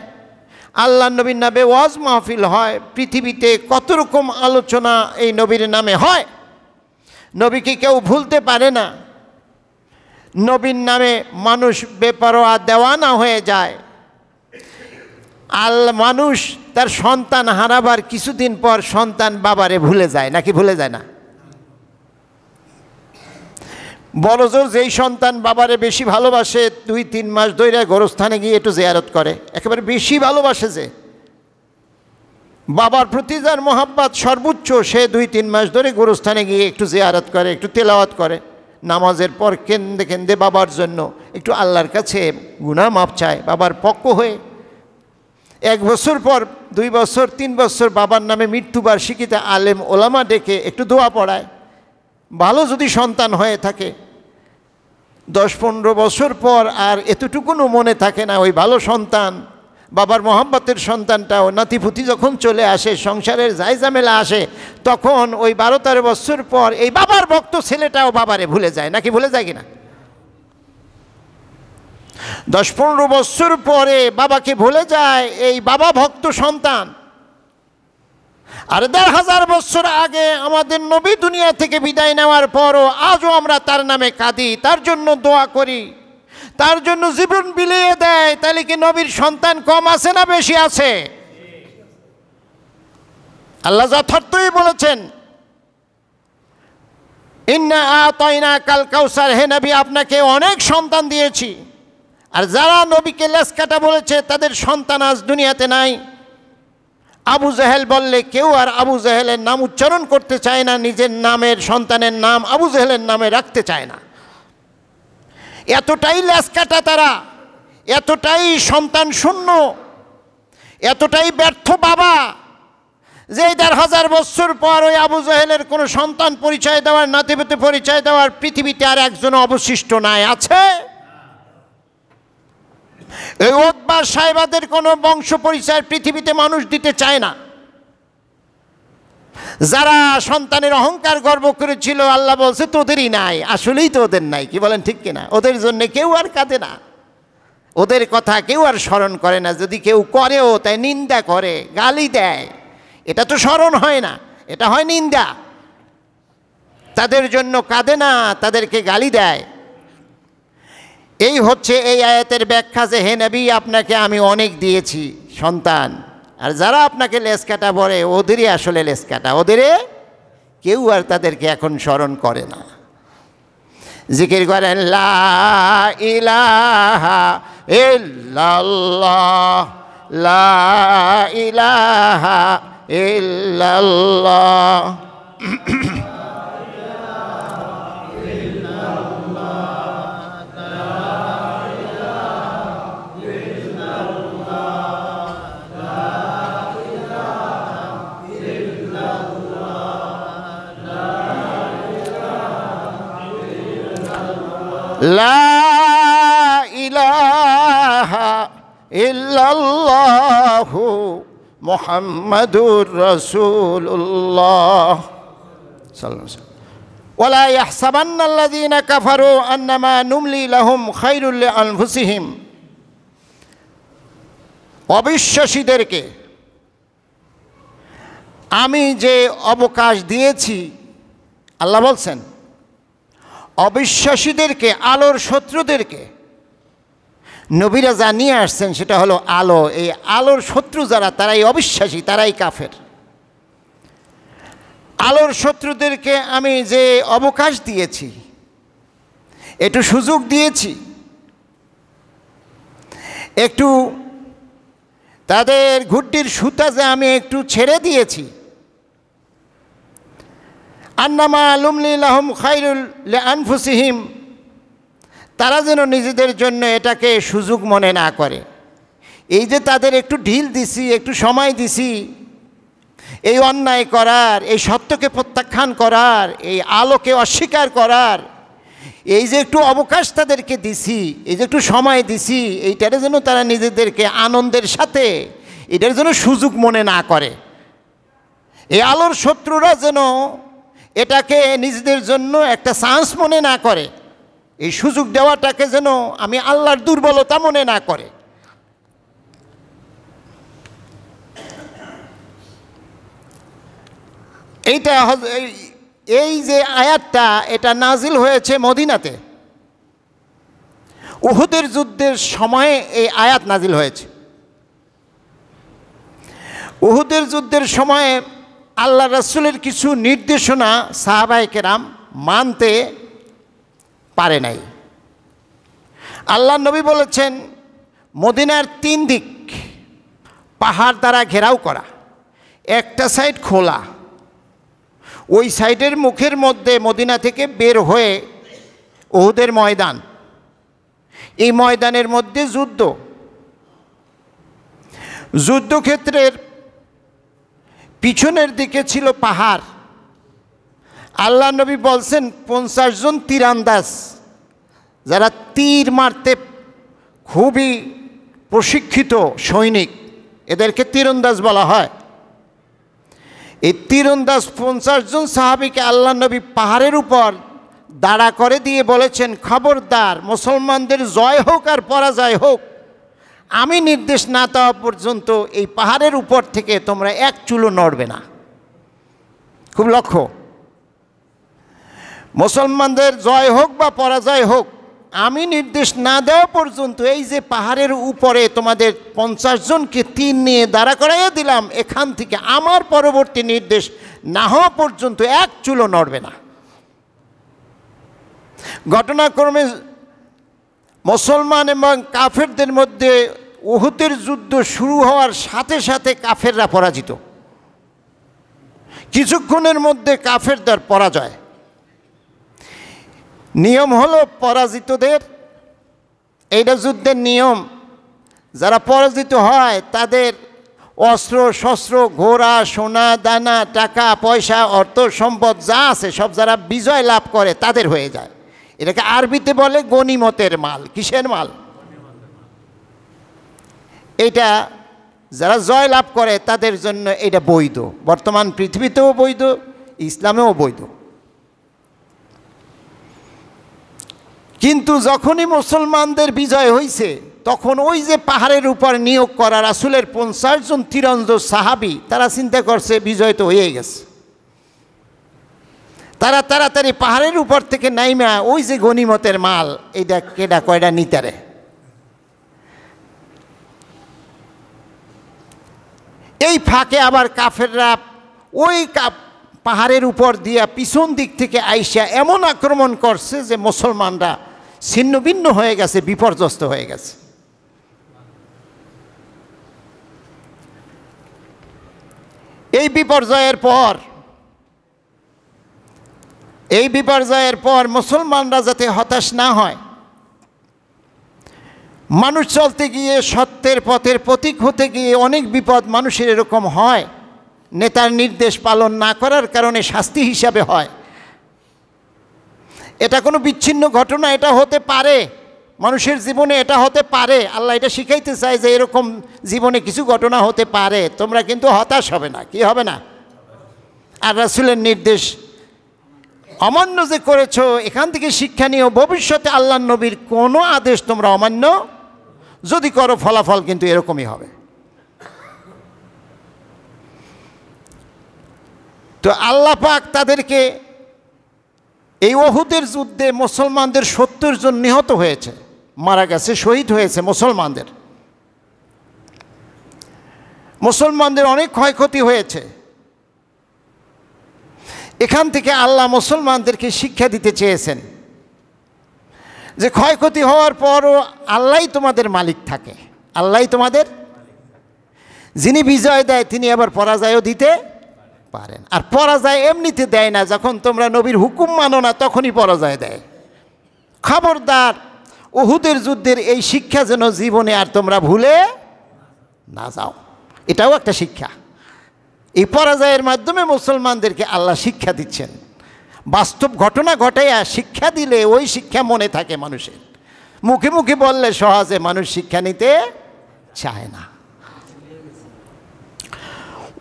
আল্লাহর নবীর নামে ওয়াজ মাহফিল হয়। পৃথিবীতে কত রকম আলোচনা এই নবীর নামে হয়। নবীকে কেউ ভুলতে পারে না। নবীর নামে মানুষ বেপরোয়া দেওয়ানা হয়ে যায়। মানুষ তার সন্তান হারাবার কিছুদিন পর সন্তান বাবারে ভুলে যায়, নাকি ভুলে যায় না? বড়জোর যেই সন্তান বাবারে বেশি ভালোবাসে, ২-৩ মাস ধরে গোরস্থানে গিয়ে একটু জিয়ারত করে, একেবারে বেশি ভালোবাসে, যে বাবার প্রতি যার মহাব্বত সর্বোচ্চ, সে ২-৩ মাস ধরে গোরস্থানে গিয়ে একটু জিয়ারত করে, একটু তেলাওয়াত করে, নামাজের পর কেন্দে কেন্দে বাবার জন্য একটু আল্লাহর কাছে গুনাহ মাপ চায় বাবার পক্ষ হয়ে। ১ বছর পর, ২ বছর, ৩ বছর বাবার নামে মৃত্যুবার্ষিকীতে আলেম ওলামা ডেকে একটু দোয়া পড়ায়। ভালো যদি সন্তান হয়ে থাকে, ১০-১৫ বছর পর আর এতটুকুনও মনে থাকে না ওই ভালো সন্তান, বাবার মহাব্বতের সন্তানটাও নাতিপুতি যখন চলে আসে, সংসারের জায়জামেলা আসে, তখন ওই ১২-১৩ বছর পর এই বাবার ভক্ত ছেলেটাও বাবারে ভুলে যায়, নাকি ভুলে যায় কিনা? ১০-১৫ বছর পরে বাবাকে ভুলে যায় এই বাবা ভক্ত সন্তান। আর ১,৫০০ বছর আগে আমাদের নবী দুনিয়া থেকে বিদায় নেওয়ার পরও আজও আমরা তার নামে কাঁদি, তার জন্য দোয়া করি, তার জন্য জীবন বিলিয়ে দেয়। তাহলে কি নবীর সন্তান কম আছে না বেশি আছে? আল্লাহ যথার্থই বলেছেন, ইন্না আতাইনাকাল কাউসার, হে নবী আপনাকে অনেক সন্তান দিয়েছি। আর যারা নবীকে লেসকাটা বলেছে তাদের সন্তান আজ দুনিয়াতে নাই। আবু জেহেল বললে কেউ আর আবু জেহেলের নাম উচ্চারণ করতে চায় না, নিজের নামের সন্তানের নাম আবু জেহেলের নামে রাখতে চায় না। এতটাই লেসকাটা তারা, এতটাই সন্তান শূন্য, এতটাই ব্যর্থ বাবা যে ১,৫০০ বছর পর ওই আবু জাহেলের কোনো সন্তান পরিচয় দেওয়ার, নাতিপুতি পরিচয় দেওয়ার পৃথিবীতে আর একজনও অবশিষ্ট নাই। আছে? এই উতবা সাইবাদের কোনো বংশ পরিচয় পৃথিবীতে মানুষ দিতে চায় না। যারা সন্তানের অহংকার গর্ব করেছিল, আল্লাহ বলছে তোদেরই নাই। আসলেই তো ওদের নাই, কি বলেন ঠিক কিনা? ওদের জন্য কেউ আর কাঁদে না, ওদের কথা কেউ আর স্মরণ করে না। যদি কেউ করেও তাই নিন্দা করে, গালি দেয়। এটা তো স্মরণ হয় না, এটা হয় নিন্দা। তাদের জন্য কাঁদে না, তাদেরকে গালি দেয়। এই হচ্ছে এই আয়াতের ব্যাখ্যা যে হে নবী, আপনাকে আমি অনেক দিয়েছি সন্তান, আর যারা আপনাকে লেজ কাটা বলে ওদেরই আসলে লেজ কাটা, ওদের কেউ আর তাদেরকে এখন স্মরণ করে না। জিকির করেন লা ইলাহা ইল্লাল্লাহ, লা ইলাহা ইল্লাল্লাহ। লা ইলাহা ইল্লাল্লাহু মুহাম্মাদুর রাসূলুল্লাহ সাল্লাল্লাহু আলাইহি ওয়াসাল্লাম। ওয়ালা ইয়াহসাবান্নাল্লাযীনা কাফারু আন্নামা নুমলি লাহুম খায়রুল লিআনফুসিহিম। অবিশ্বাসীদেরকে আমি যে অবকাশ দিয়েছি, আল্লাহ বলছেন, অবিশ্বাসীদেরকে, আলোর শত্রুদেরকে নবীরা জানিয়ে আসছেন সেটা হলো আলো। এই আলোর শত্রু যারা, তারাই অবিশ্বাসী, তারাই কাফের। আলোর শত্রুদেরকে আমি যে অবকাশ দিয়েছি, একটু সুযোগ দিয়েছি, একটু তাদের ঘুড্ডির সুতা যে আমি একটু ছেড়ে দিয়েছি, আন্নামা লুমলি লাহুম খায়রুল লিআনফুসিহিম, তারা যেন নিজেদের জন্য এটাকে সুযোগ মনে না করে। এই যে তাদের একটু ঢিল দিছি, একটু সময় দিছি এই অন্যায় করার, এই সত্যকে প্রত্যাখ্যান করার, এই আলোকে অস্বীকার করার, এই যে একটু অবকাশ তাদেরকে দিছি, এই যে একটু সময় দিছি, এইটারে যেন তারা নিজেদেরকে আনন্দের সাথে এটার যেন সুযোগ মনে না করে। এই আলোর শত্রুরা যেন এটাকে নিজেদের জন্য একটা চান্স মনে না করে, এই সুযোগ দেওয়াটাকে যেন আমি আল্লাহর দুর্বলতা মনে না করে। এইটা এই যে আয়াতটা, এটা নাজিল হয়েছে মদিনাতে। উহুদের যুদ্ধের সময়ে এই আয়াত নাজিল হয়েছে। উহুদের যুদ্ধের সময়ে আল্লাহ রাসূলের কিছু নির্দেশনা সাহাবায়ে কেরাম মানতে পারে নাই। আল্লাহ নবী বলেছেন, মদিনার 3 দিক পাহাড় দ্বারা ঘেরাও করা, একটা সাইড খোলা, ওই সাইডের মুখের মধ্যে মদিনা থেকে বের হয়ে উহুদের ময়দান, এই ময়দানের মধ্যে যুদ্ধক্ষেত্রের পিছনের দিকে ছিল পাহাড়। আল্লাহ নবী বলছেন 50 জন তীরান্দাজ, যারা তীর মারতে খুবই প্রশিক্ষিত সৈনিক, এদেরকে তীরন্দাজ বলা হয়। এই তীরন্দাজ 50 জন সাহাবীকে আল্লাহ নবী পাহাড়ের উপর দাঁড়া করে দিয়ে বলেছেন, খবরদার, মুসলমানদের জয় হোক আর পরাজয় হোক, আমি নির্দেশ না দেওয়া পর্যন্ত এই পাহাড়ের উপর থেকে তোমরা এক চুলও নড়বে না। খুব লক্ষ্য, মুসলমানদের জয় হোক বা পরাজয় হোক, আমি নির্দেশ না দেওয়া পর্যন্ত এই যে পাহাড়ের উপরে তোমাদের 50 জনকে তীর নিয়ে দাঁড়া করাইয়া দিলাম, এখান থেকে আমার পরবর্তী নির্দেশ না হওয়া পর্যন্ত এক চুলও নড়বে না। ঘটনাক্রমে মুসলমান এবং কাফেরদের মধ্যে উহুদের যুদ্ধ শুরু হওয়ার সাথে সাথে কাফেররা পরাজিত। কিছুক্ষণের মধ্যে কাফেরদের পরাজয়। নিয়ম হলো পরাজিতদের এইটা যুদ্ধের নিয়ম। যারা পরাজিত হয় তাদের অস্ত্র শস্ত্র, ঘোড়া, সোনা দানা, টাকা পয়সা, অর্থ সম্পদ যা আছে সব যারা বিজয় লাভ করে তাদের হয়ে যায়। এটাকে আরবিতে বলে গনিমতের মাল। কিসের মাল? এটা যারা জয় লাভ করে তাদের জন্য এটা বৈধ। বর্তমান পৃথিবীতেও বৈধ, ইসলামেও বৈধ। কিন্তু যখনই মুসলমানদের বিজয় হয়েছে তখন ওই যে পাহাড়ের উপর নিয়োগ করা রাসূলের 50 জন তীরন্দাজ সাহাবী, তারা চিন্তা করছে বিজয় তো হয়ে গেছে। তারা তাড়াতাড়ি পাহাড়ের উপর থেকে নাইমা ওই যে গনিমতের মাল এইটা কেডা কয়টা নিতারে। এই ফাঁকে আবার কাফেররা ওই পাহাড়ের উপর দিয়া পিছন দিক থেকে আইসা এমন আক্রমণ করছে যে মুসলমানরা ছিন্ন ভিন্ন হয়ে গেছে, বিপর্যস্ত হয়ে গেছে। এই বিপর্যয়ের পর মুসলমানরা যাতে হতাশ না হয়, মানুষ চলতে গিয়ে সত্যের পথের প্রতীক হতে গিয়ে অনেক বিপদ মানুষের এরকম হয়, নেতার নির্দেশ পালন না করার কারণে শাস্তি হিসাবে হয়। এটা কোনো বিচ্ছিন্ন ঘটনা, এটা হতে পারে মানুষের জীবনে, এটা হতে পারে। আল্লাহ এটা শিখাইতে চায় যে এরকম জীবনে কিছু ঘটনা হতে পারে, তোমরা কিন্তু হতাশ হবে না। কি হবে না? আর রাসূলের নির্দেশ অমান্য যে করেছ, এখান থেকে শিক্ষা নিয়েও ভবিষ্যতে আল্লাহ নবীর কোনো আদেশ তোমরা অমান্য যদি করো, ফলাফল কিন্তু এরকমই হবে। তো আল্লাহ পাক তাদেরকে এই উহুদের যুদ্ধে মুসলমানদের 70 জন নিহত হয়েছে, মারা গেছে, শহীদ হয়েছে মুসলমানদের অনেক ক্ষয়ক্ষতি হয়েছে। এখান থেকে আল্লাহ মুসলমানদেরকে শিক্ষা দিতে চেয়েছেন যে ক্ষয়ক্ষতি হওয়ার পরও আল্লাহই তোমাদের মালিক থাকে। আল্লাহই তোমাদের, যিনি বিজয় দেয় তিনি আবার পরাজয়ও দিতে পারেন। আর পরাজয় এমনিতে দেয় না, যখন তোমরা নবীর হুকুম মানো না তখনই পরাজয় দেয়। খবরদার, উহুদের যুদ্ধের এই শিক্ষা যেন জীবনে আর তোমরা ভুলে না যাও। এটাও একটা শিক্ষা। এই পরাজয়ের মাধ্যমে মুসলমানদেরকে আল্লাহ শিক্ষা দিচ্ছেন। বাস্তব ঘটনা ঘটাইয়া শিক্ষা দিলে ওই শিক্ষা মনে থাকে মানুষের। মুখে মুখে বললে সহজে মানুষ শিক্ষা নিতে চায় না।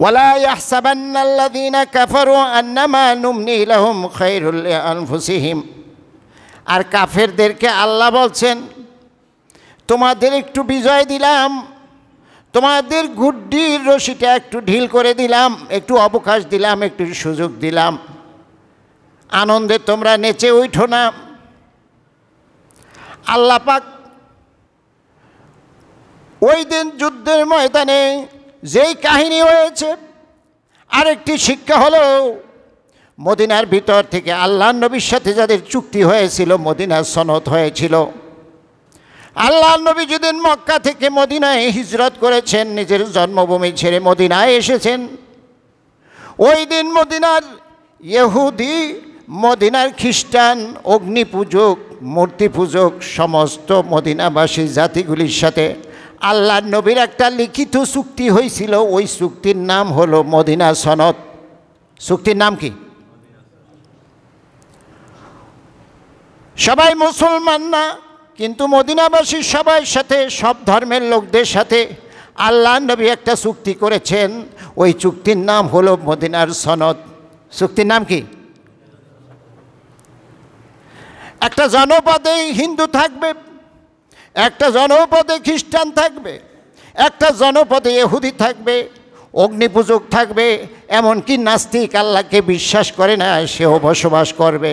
ওয়ালা ইয়াহসাবান্নাল্লাযীনা কাফারু আন্নামা নুমনি লাহুম খায়রুল লিআনফুসিহিম। আর কাফেরদেরকে আল্লাহ বলছেন, তোমাদের একটু বিজয় দিলাম, তোমাদের গুড্ডির রশিটা একটু ঢিল করে দিলাম, একটু অবকাশ দিলাম, একটু সুযোগ দিলাম, আনন্দে তোমরা নেচে উঠো না। আল্লাহ পাক ওই দিন যুদ্ধের ময়দানে যেই কাহিনী হয়েছে, আরেকটি শিক্ষা হলো মদিনার ভিতর থেকে আল্লাহর নবীর সাথে যাদের চুক্তি হয়েছিল, মদিনার সনদ হয়েছিল, আল্লাহর নবী যেদিন মক্কা থেকে মদিনায় হিজরত করেছেন, নিজের জন্মভূমি ছেড়ে মদিনায় এসেছেন, ওই দিন মদিনার ইহুদি, মদিনার খ্রিস্টান, অগ্নিপূজক, মূর্তি পূজক সমস্ত মদিনাবাসী জাতিগুলির সাথে আল্লাহর নবীর একটা লিখিত চুক্তি হয়েছিল। ওই চুক্তির নাম হলো মদিনা সনদ। চুক্তির নাম কি? সবাই মুসলমান না, কিন্তু মদিনাবাসী সবার সাথে, সব ধর্মের লোকদের সাথে আল্লাহর নবী একটা চুক্তি করেছেন। ওই চুক্তির নাম হলো মদিনার সনদ। চুক্তির নাম কি? একটা জনপদে হিন্দু থাকবে, একটা জনপদে খ্রিস্টান থাকবে, একটা জনপদে ইহুদি থাকবে, অগ্নিপূজক থাকবে, এমনকি নাস্তিক, আল্লাহকে বিশ্বাস করে না, সেও বসবাস করবে।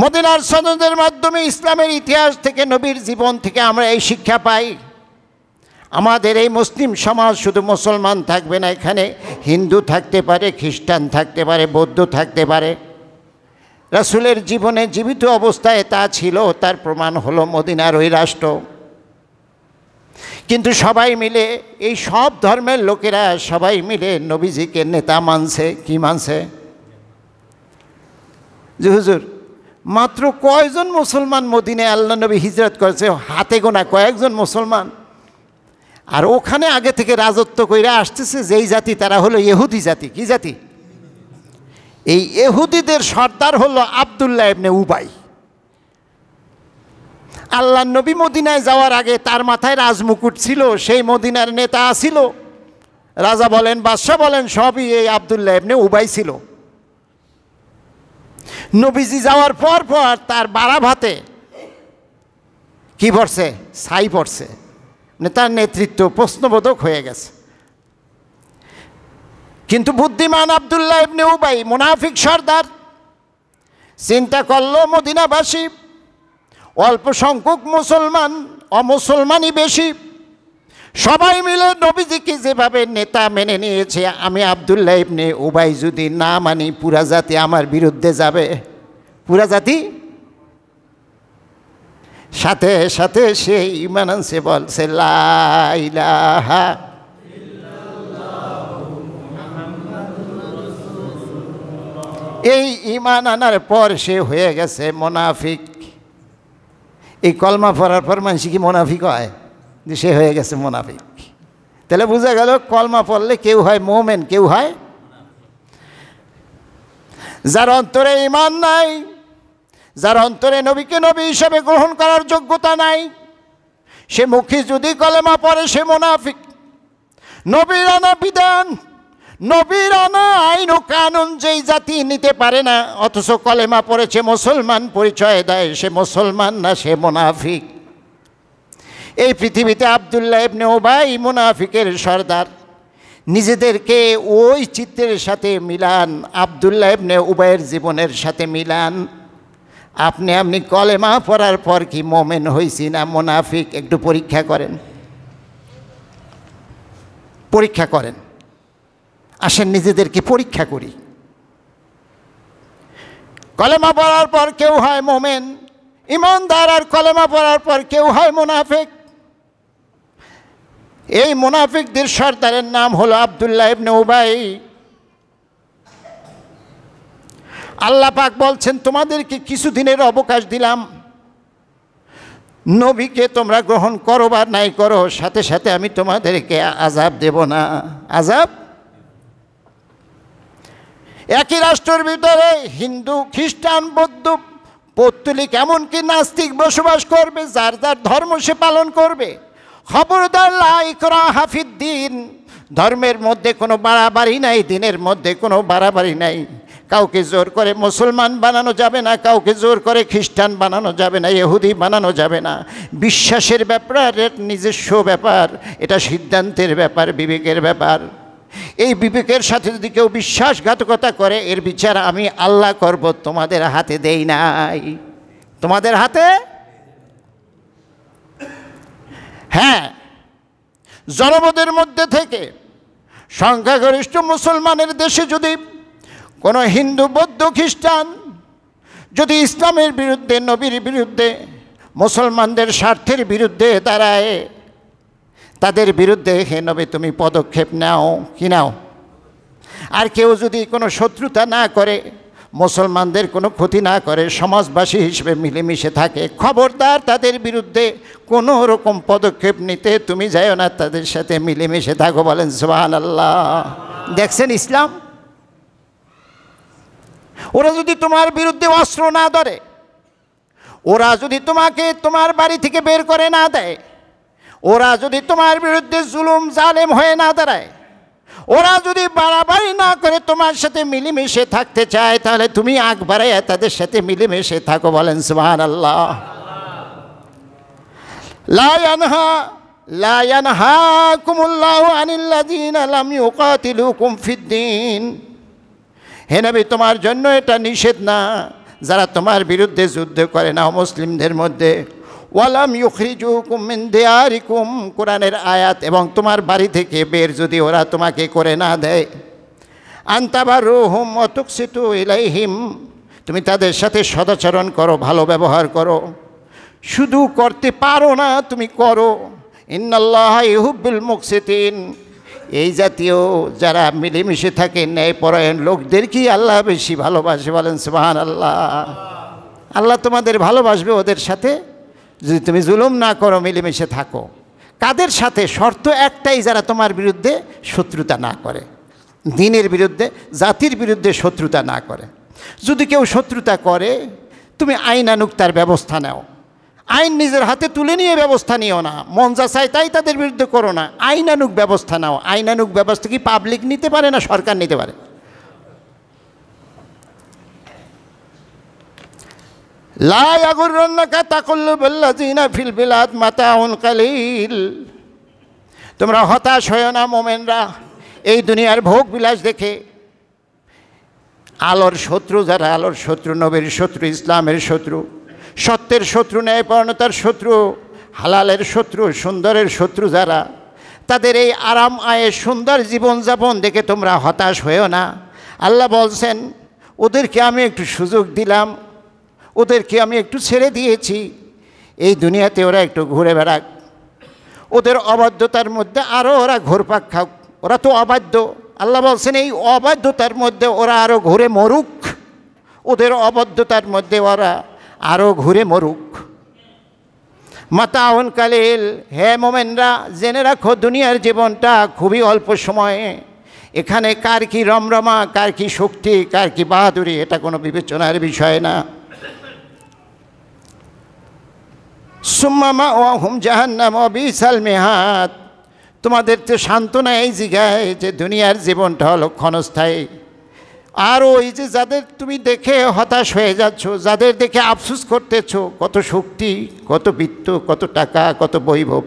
মদিনার সনদের মাধ্যমে ইসলামের ইতিহাস থেকে, নবীর জীবন থেকে আমরা এই শিক্ষা পাই, আমাদের এই মুসলিম সমাজ শুধু মুসলমান থাকবে না, এখানে হিন্দু থাকতে পারে, খ্রিস্টান থাকতে পারে, বৌদ্ধ থাকতে পারে। রাসূলের জীবনে জীবিত অবস্থায় তা ছিল, তার প্রমাণ হলো মদিনার ওই রাষ্ট্র। কিন্তু সবাই মিলে, এই সব ধর্মের লোকেরা সবাই মিলে নবীজিকে নেতা মানছে। কি মানছে? যে হুজুর, মাত্র কয়জন মুসলমান মদিনায় আল্লাহ নবী হিজরত করেছে, হাতে গোনা কয়েকজন মুসলমান। আর ওখানে আগে থেকে রাজত্ব করে আসতেছে যেই জাতি, তারা হলো ইহুদি জাতি। কি জাতি? এই ইহুদিদের সর্দার হলো আব্দুল্লাহ ইবনে উবাই। আল্লাহ নবী মদিনায় যাওয়ার আগে তার মাথায় রাজমুকুট ছিল, সেই মদিনার নেতা ছিল, রাজা বলেন বাদশাহ বলেন সবই এই আব্দুল্লাহ ইবনে উবাই ছিল। নবীজি যাওয়ার পর পর তার বারাব হাতে কি পড়ছে? ছাই পড়ছে, তার নেতৃত্ব প্রশ্নবোধক হয়ে গেছে। কিন্তু বুদ্ধিমান আব্দুল্লাহ ইবনে উবাই মুনাফিক সর্দার চিন্তা করল মদিনাবাসী অল্প সংখ্যক মুসলমান, অমুসলমানই বেশি, সবাই মিলে নবীজিকে যেভাবে নেতা মেনে নিয়েছে, আমি আব্দুল্লাহ ইবনে উবাই যদি না মানি পুরা জাতি আমার বিরুদ্ধে যাবে। পুরা জাতি সাথে সাথে সে ঈমান আনছে, বলছে লা ইলাহা এই ঈমান আনার পর সে হয়ে গেছে মুনাফিক। এই কলমা পড়ার পর মানুষ কি মুনাফিক হয়? যে সে হয়ে গেছে মুনাফিক। তাহলে বোঝা গেল কলমা পড়লে কেউ হয় মুমিন, কেউ হয় যার অন্তরে ঈমান নাই, যার অন্তরে নবীকে নবী হিসাবে গ্রহণ করার যোগ্যতা নাই, সে মুখে যদি কলেমা পড়ে সে মুনাফিক। নবীর আনা বিধান, নবীর আনা আইন ও কানুন যেই জাতি নিতে পারে না, অথচ কলেমা পড়েছে মুসলমান পরিচয় দেয়, সে মুসলমান না, সে মুনাফিক। এই পৃথিবীতে আব্দুল্লাহ ইবনে উবাই মুনাফিকের সর্দার। নিজেদেরকে ওই চিত্রের সাথে মিলান, আব্দুল্লাহ ইবনে উবাইয়ের জীবনের সাথে মিলান। আপনি কলেমা পড়ার পর কি মুমিন হইছি না মুনাফিক? একটু পরীক্ষা করেন, পরীক্ষা করেন। আসেন নিজেদেরকে পরীক্ষা করি। কলেমা পড়ার পর কেউ হয় মুমিন ইমানদার, আর কলেমা পড়ার পর কেউ হয় মুনাফিক। এই মুনাফিকদের সর্দারের নাম হলো আব্দুল্লাহ ইবনে উবাই। আল্লাহ পাক বলছেন তোমাদেরকে কিছুদিনের অবকাশ দিলাম, নবীকে তোমরা গ্রহণ করো বা নাই করো, সাথে সাথে আমি তোমাদেরকে আযাব দেব না। আযাব একই রাষ্ট্রের ভিতরে হিন্দু, খ্রিস্টান, বৌদ্ধ, পৌত্তলিক, এমনকি নাস্তিক বসবাস করবে, যার যার ধর্ম সে পালন করবে। খবরদার লা ইকরাহা ফিদ্দিন, ধর্মের মধ্যে কোনো বাড়াবাড়ি নাই, দিনের মধ্যে কোনো বাড়াবাড়ি নাই। কাউকে জোর করে মুসলমান বানানো যাবে না, কাউকে জোর করে খ্রিস্টান বানানো যাবে না, ইহুদি বানানো যাবে না। বিশ্বাসের ব্যাপার, নিজস্ব ব্যাপার, এটা সিদ্ধান্তের ব্যাপার, বিবেকের ব্যাপার। এই বিবেকের সাথে যদি কেউ বিশ্বাসঘাতকতা করে, এর বিচার আমি আল্লাহ করব, তোমাদের হাতে দেই নাই, তোমাদের হাতে। হ্যাঁ, জনপদের মধ্যে থেকে সংখ্যাগরিষ্ঠ মুসলমানের দেশে যদি কোনো হিন্দু, বৌদ্ধ, খ্রিস্টান যদি ইসলামের বিরুদ্ধে, নবীর বিরুদ্ধে, মুসলমানদের স্বার্থের বিরুদ্ধে দাঁড়ায়, তাদের বিরুদ্ধে হে নবী তুমি পদক্ষেপ নাও, কি নাও। আর কেউ যদি কোনো শত্রুতা না করে, মুসলমানদের কোনো ক্ষতি না করে, সমাজবাসী হিসেবে মিলেমিশে থাকে, খবরদার তাদের বিরুদ্ধে কোনো রকম পদক্ষেপ নিতে তুমি যাও না, তাদের সাথে মিলেমিশে থাকো। বলেন সুবহানাল্লাহ। দেখছেন ইসলাম? ওরা যদি তোমার বিরুদ্ধে অস্ত্র না ধরে, ওরা যদি তোমাকে তোমার বাড়ি থেকে বের করে না দেয়, ওরা যদি তোমার বিরুদ্ধে জুলুম জালেম হয়ে না দাঁড়ায়, ওরা যদি বাড়াবাড়ি না করে তোমার সাথে মিলেমিশে থাকতে চায়, তাহলে তুমি আগ বাড়াইয়া তাদের সাথে মিলেমিশে থাকো। বলেন সুবহানাল্লাহ। লা ইয়ানহাকুমুল্লাহু আনিল্লাযীনা লাম ইউকাতিলুকুম ফিদ্দীন। হে নবী তোমার জন্য এটা নিষেধ না, যারা তোমার বিরুদ্ধে যুদ্ধ করে না মুসলিমদের মধ্যে। ওয়ালাম ইউখরিজুকুম মিন দিয়ারিকুম, কোরআনের আয়াত। এবং তোমার বাড়ি থেকে বের যদি ওরা তোমাকে করে না দেয়, আনতাবারুহুম ওয়া তুকসিতু ইলাইহিম, তুমি তাদের সাথে সদাচরণ করো, ভালো ব্যবহার করো। শুধু করতে পারো না, তুমি করো। ইন্নাল্লাহা ইউহিব্বুল মুকসিতিন। এই জাতীয় যারা মিলেমিশে থাকে ন্যায়পরায়ণ লোকদেরকেই আল্লাহ বেশি ভালোবাসে। বলেন সুবহানাল্লাহ। আল্লাহ তোমাদের ভালোবাসবে ওদের সাথে যদি তুমি জুলুম না করো, মিলেমিশে থাকো। কাদের সাথে? শর্ত একটাই, যারা তোমার বিরুদ্ধে শত্রুতা না করে, দ্বীনের বিরুদ্ধে, জাতির বিরুদ্ধে শত্রুতা না করে। যদি কেউ শত্রুতা করে, তুমি আইনানুগ তার ব্যবস্থা নাও। আইন নিজের হাতে তুলে নিয়ে ব্যবস্থা নিও না, মন যা চায় তাই তাদের বিরুদ্ধে করো না, আইনানুগ ব্যবস্থা নাও। আইনানুগ ব্যবস্থা কি পাবলিক নিতে পারে না সরকার নিতে পারে? লা ইয়াগুররন্নাকা তাকাল্লুবুল্লাযিনা ফিল বিলাদ মাতাউন কালিল। তোমরা হতাশ হয়ো না মোমেনরা এই দুনিয়ার ভোগ বিলাস দেখে। আলোর শত্রু যারা, আলোর শত্রু, নবীর শত্রু, ইসলামের শত্রু, সত্যের শত্রু, ন্যায়পরায়ণতার শত্রু, হালালের শত্রু, সুন্দরের শত্রু যারা, তাদের এই আরাম আয়ে সুন্দর জীবনযাপন দেখে তোমরা হতাশ হয়েও না। আল্লাহ বলছেন, ওদেরকে আমি একটু সুযোগ দিলাম, ওদেরকে আমি একটু ছেড়ে দিয়েছি, এই দুনিয়াতে ওরা একটু ঘুরে বেড়াক, ওদের অবাধ্যতার মধ্যে আরও ওরা ঘুরপাক খাক। ওরা তো অবাধ্য। আল্লাহ বলছেন এই অবাধ্যতার মধ্যে ওরা আরও ঘুরে মরুক, ওদের অবাধ্যতার মধ্যে ওরা আরও ঘুরে মরুক। মাতাউন কালিল। হে মোমেনরা, জেনে রাখো দুনিয়ার জীবনটা খুবই অল্প সময়ে। এখানে কার কি রমরমা, কার কি শক্তি, কার কি বাহাদুরি, এটা কোনো বিবেচনার বিষয় না। সুম্মা মাওয়াহুম জাহান্নাম ওয়া বিসাল মিহাদ। তোমাদের তো সান্ত্বনা এই জায়গায় যে দুনিয়ার জীবনটা হলো ক্ষণস্থায়ী। আর ওই যে যাদের তুমি দেখে হতাশ হয়ে যাচ্ছ, যাদের দেখে আফসোস করতেছ, কত শক্তি, কত বিত্ত, কত টাকা, কত বৈভব,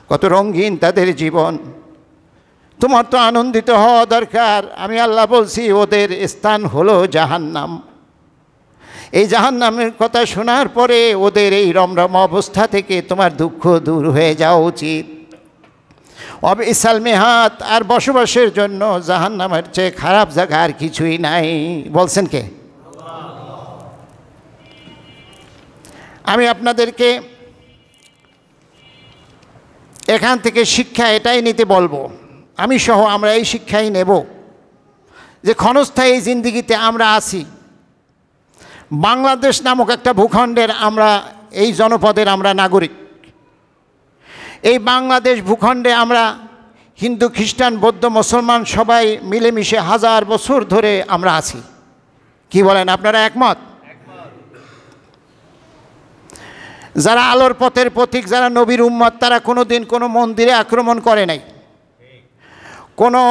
কত রঙিন তাদের জীবন, তোমার তো আনন্দিত হওয়া দরকার। আমি আল্লাহ বলছি ওদের স্থান হলো জাহান্নাম। এই জাহান্নামের কথা শোনার পরে ওদের এই রমরম অবস্থা থেকে তোমার দুঃখ দূর হয়ে যাওয়া উচিত। অবিসাল মিহাদ। আর বসবাসের জন্য জাহান্নামের চেয়ে খারাপ জায়গা আর কিছুই নাই। বলছেন কে? আমি আপনাদেরকে এখান থেকে শিক্ষা এটাই নিতে বলবো, আমি সহ আমরা এই শিক্ষাই নেব যে ক্ষণস্থায়ী জিন্দিগিতে আমরা আছি। বাংলাদেশ নামক একটা ভূখণ্ডের আমরা, এই জনপদের আমরা নাগরিক। এই বাংলাদেশ ভূখণ্ডে আমরা হিন্দু, খ্রিস্টান, বৌদ্ধ, মুসলমান সবাই মিলেমিশে হাজার বছর ধরে আমরা আছি। কি বলেন আপনারা? একমত? যারা আলোর পথের পথিক, যারা নবীর উম্মত, তারা কোনো দিন কোনো মন্দিরে আক্রমণ করে নাই। কোনো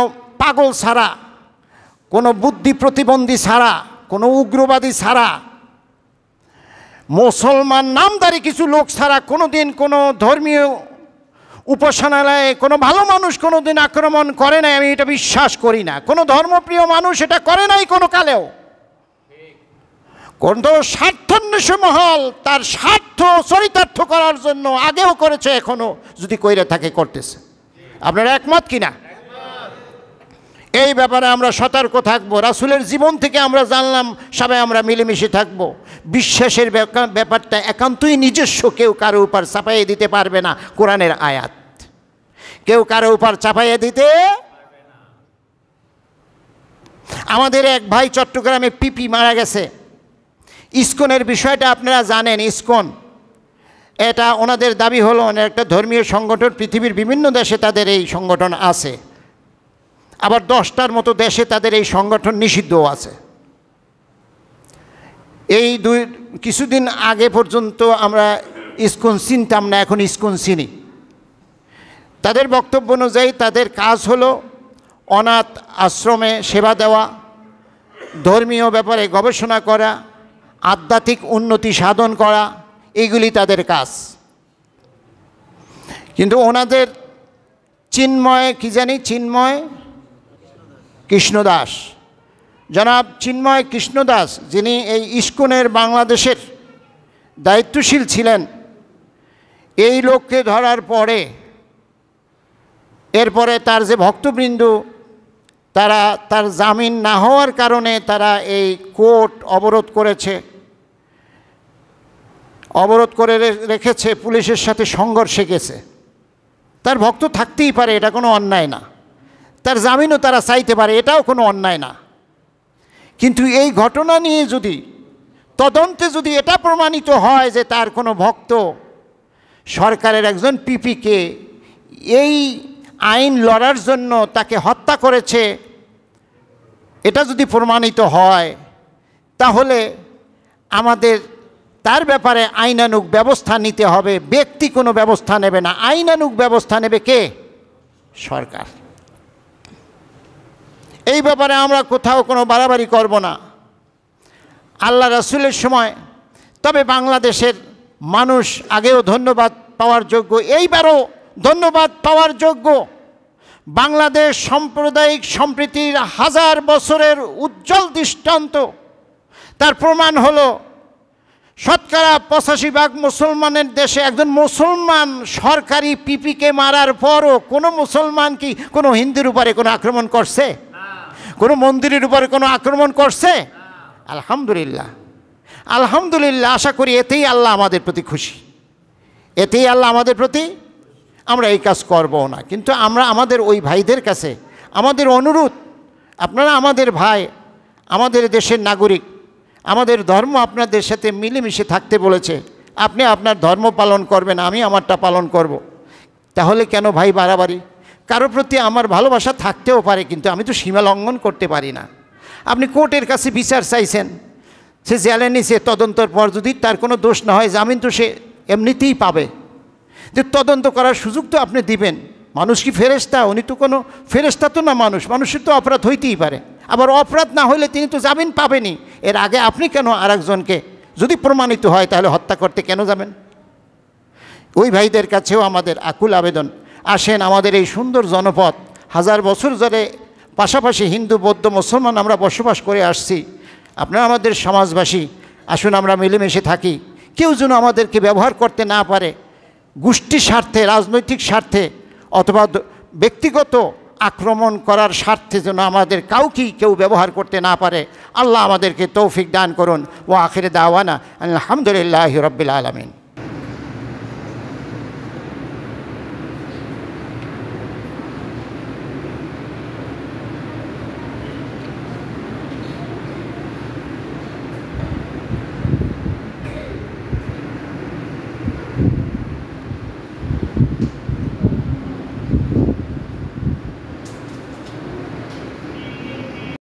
পাগল ছাড়া, কোনো বুদ্ধি প্রতিবন্ধী ছাড়া, কোনো উগ্রবাদী ছাড়া, মুসলমান নামধারী কিছু লোক ছাড়া কোনো দিন কোনো ধর্মীয় উপাসনালয়ে কোনো ভালো মানুষ কোনো দিন আক্রমণ করে নাই। আমি এটা বিশ্বাস করি না। কোনো ধর্মপ্রিয় মানুষ এটা করে নাই কোনো কালেও। কোন স্বার্থান্বেষী মহল তার স্বার্থ চরিতার্থ করার জন্য আগেও করেছে, এখনও যদি কইরা থাকে করতেছে। আপনারা একমত কিনা? এই ব্যাপারে আমরা সতর্ক থাকবো। রাসূলের জীবন থেকে আমরা জানলাম সবাই আমরা মিলেমিশে থাকবো। বিশ্বাসের ব্যাপারটা একান্তই নিজস্ব, কেউ কারো উপর চাপাইয়ে দিতে পারবে না। কোরআনের আয়াত, কেউ কারো উপর চাপাইয়ে দিতে। আমাদের এক ভাই চট্টগ্রামে পিপি মারা গেছে। ইসকনের বিষয়টা আপনারা জানেন। ইসকন এটা ওনাদের দাবি হলো একটা ধর্মীয় সংগঠন, পৃথিবীর বিভিন্ন দেশে তাদের এই সংগঠন আছে, আবার 10টার মতো দেশে তাদের এই সংগঠন নিষিদ্ধও আছে। এই কিছুদিন আগে পর্যন্ত আমরা ইসকন চিনতাম না, এখন ইসকন চিনি। তাদের বক্তব্য অনুযায়ী তাদের কাজ হলো অনাথ আশ্রমে সেবা দেওয়া, ধর্মীয় ব্যাপারে গবেষণা করা, আধ্যাত্মিক উন্নতি সাধন করা, এইগুলি তাদের কাজ। কিন্তু ওনাদের চিন্ময়, কি জানি, চিন্ময় কৃষ্ণদাস, জনাব চিন্ময় কৃষ্ণদাস, যিনি এই ইসকনের বাংলাদেশের দায়িত্বশীল ছিলেন, এই লোককে ধরার পরে এরপরে তার যে ভক্তবৃন্দ, তারা তার জামিন না হওয়ার কারণে তারা এই কোর্ট অবরোধ করেছে, অবরোধ করে রেখেছে, পুলিশের সাথে সংঘর্ষে গেছে। তার ভক্ত থাকতেই পারে, এটা কোনো অন্যায় না। তার জামিনও তারা চাইতে পারে, এটাও কোনো অন্যায় না। কিন্তু এই ঘটনা নিয়ে যদি তদন্তে যদি এটা প্রমাণিত হয় যে তার কোনো ভক্ত সরকারের একজন পিপিকে এই আইন লড়ার জন্য তাকে হত্যা করেছে, এটা যদি প্রমাণিত হয়, তাহলে আমাদের তার ব্যাপারে আইনানুগ ব্যবস্থা নিতে হবে। ব্যক্তি কোনো ব্যবস্থা নেবে না, আইনানুগ ব্যবস্থা নেবে কে? সরকার। এই ব্যাপারে আমরা কোথাও কোনো বাড়াবাড়ি করব না। আল্লাহ রাসূলের সময় তবে বাংলাদেশের মানুষ আগেও ধন্যবাদ পাওয়ার যোগ্য, এইবারও ধন্যবাদ পাওয়ার যোগ্য। বাংলাদেশ সাম্প্রদায়িক সম্প্রীতির 1000 বছরের উজ্জ্বল দৃষ্টান্ত। তার প্রমাণ হলো শতকরা 85% মুসলমানের দেশে একজন মুসলমান সরকারি পিপিকে মারার পরও কোনো মুসলমান কি কোনো হিন্দুর উপরে কোনো আক্রমণ করছে? কোনো মন্দিরের উপরে কোনো আক্রমণ করছে? আলহামদুলিল্লাহ, আলহামদুলিল্লাহ। আশা করি এতেই আল্লাহ আমাদের প্রতি খুশি, এতেই আল্লাহ আমাদের প্রতি, আমরা এই কাজ করব না। কিন্তু আমরা আমাদের ওই ভাইদের কাছে আমাদের অনুরোধ, আপনারা আমাদের ভাই, আমাদের দেশের নাগরিক, আমাদের ধর্ম আপনাদের সাথে মিলেমিশে থাকতে বলেছে। আপনি আপনার ধর্ম পালন করবেন, আমি আমারটা পালন করব। তাহলে কেন ভাই বাড়াবাড়ি? কারো প্রতি আমার ভালোবাসা থাকতেও পারে, কিন্তু আমি তো সীমা লঙ্ঘন করতে পারি না। আপনি কোর্টের কাছে বিচার চাইছেন, সে জেলে নিছে, তদন্তর পর যদি তার কোনো দোষ না হয় জামিন তো সে এমনিতেই পাবে। যে তদন্ত করার সুযোগ তো আপনি দিবেন। মানুষ কি ফেরেশতা? উনি তো কোনো ফেরেশতা তো না, মানুষ, মানুষের তো অপরাধ হইতেই পারে। আবার অপরাধ না হইলে তিনি তো জামিন পাবেনই। এর আগে আপনি কেন আরেকজনকে যদি প্রমাণিত হয় তাহলে হত্যা করতে কেন যাবেন? ওই ভাইদের কাছেও আমাদের আকুল আবেদন, আসেন আমাদের এই সুন্দর জনপদ 1000 বছর ধরে পাশাপাশি হিন্দু বৌদ্ধ মুসলমান আমরা বসবাস করে আসছি। আপনারা আমাদের সমাজবাসী, আসুন আমরা মিলেমিশে থাকি। কেউ যেন আমাদেরকে ব্যবহার করতে না পারে গোষ্ঠী স্বার্থে, রাজনৈতিক স্বার্থে অথবা ব্যক্তিগত আক্রমণ করার স্বার্থে, যেন আমাদের কাউকেই কেউ ব্যবহার করতে না পারে। আল্লাহ আমাদেরকে তৌফিক দান করুন। ওয়া আখির দাওয়ানা আলহামদুলিল্লাহি রাব্বিল আলামিন।